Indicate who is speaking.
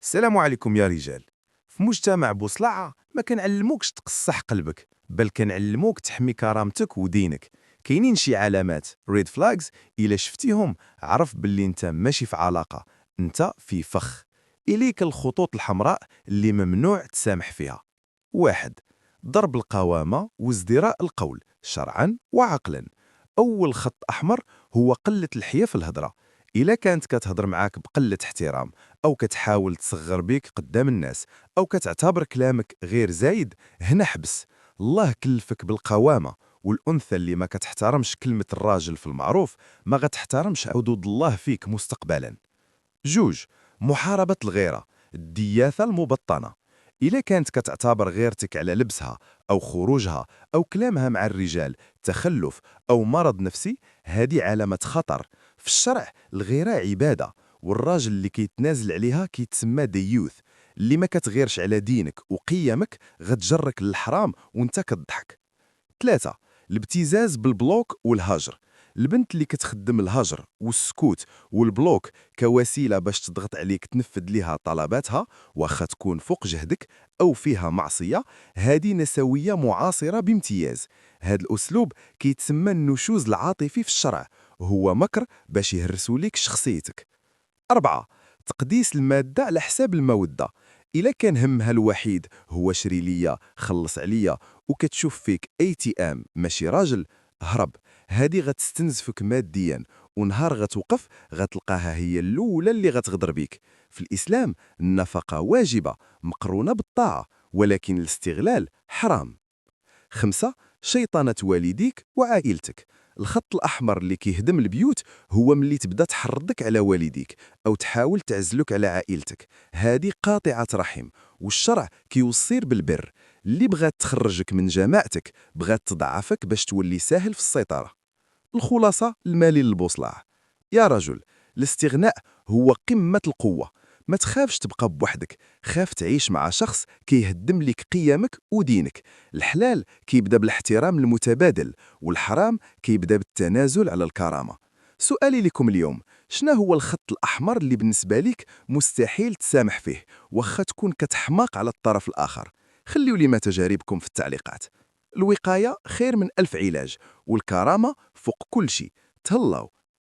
Speaker 1: السلام عليكم يا رجال. في مجتمع بوصلعة ما كنعلموكش تقصح قلبك، بل كنعلموك تحمي كرامتك ودينك. كاينين شي علامات ريد فلاجز، الا شفتيهم عرف باللي انت ماشي في علاقة، انت في فخ. اليك الخطوط الحمراء اللي ممنوع تسامح فيها. واحد، ضرب القوامة وازدراء القول شرعا وعقلا. أول خط أحمر هو قلة الحياة في الهضرة. إلا كانت كتهضر معاك بقلة احترام، أو كتحاول تصغر بيك قدام الناس، أو كتعتبر كلامك غير زايد، هنا حبس. الله كلفك بالقوامة، والأنثى اللي ما كتحترمش كلمة الراجل في المعروف ما غتحترمش حدود الله فيك مستقبلا. جوج، محاربة الغيرة، الدياثة المبطنة. إلا كانت كتعتبر غيرتك على لبسها أو خروجها أو كلامها مع الرجال تخلف أو مرض نفسي، هذه علامة خطر. في الشرع الغيرة عبادة، والراجل اللي كيتنازل عليها كيتسمى ديوث. اللي ما كتغيرش على دينك وقيمك غتجرك للحرام وانت كتضحك. 3، الابتزاز بالبلوك والهجر. البنت اللي كتخدم الهجر والسكوت والبلوك كوسيلة باش تضغط عليك تنفذ ليها طلباتها، واخا تكون فوق جهدك أو فيها معصية، هذه نسوية معاصرة بامتياز. هذا الأسلوب كيتسمى النشوز العاطفي في الشرع، هو مكر باش يهرسوا ليك شخصيتك. 4، تقديس المادة على حساب المودة. إلا كان همها الوحيد هو شري ليا خلص عليا، وكتشوف فيك ATM ماشي راجل، هرب. هادي غتستنزفك ماديا، ونهار غتوقف غتلقاها هي الأولى اللي غتغدر بيك. في الإسلام النفقة واجبة مقرونة بالطاعة، ولكن الاستغلال حرام. 5، شيطنة والديك وعائلتك. الخط الأحمر اللي كيهدم البيوت هو ملي تبدا تحرضك على والديك أو تحاول تعزلك على عائلتك. هذه قاطعة رحم، والشرع كيوصير بالبر. اللي بغات تخرجك من جماعتك بغات تضعفك باش تولي ساهل في السيطرة. الخلاصة المالي للبوصلع. يا رجل، الاستغناء هو قمة القوة. ما تخافش تبقى بوحدك، خاف تعيش مع شخص كيهدم لك قيمك ودينك. الحلال كيبدا بالاحترام المتبادل، والحرام كيبدا بالتنازل على الكرامة. سؤالي لكم اليوم، شنو هو الخط الأحمر اللي بالنسبة ليك مستحيل تسامح فيه، واخا تكون كتحماق على الطرف الآخر؟ خليوا لي تجاربكم في التعليقات. الوقاية خير من ألف علاج، والكرامة فوق كل شيء. تهلاو.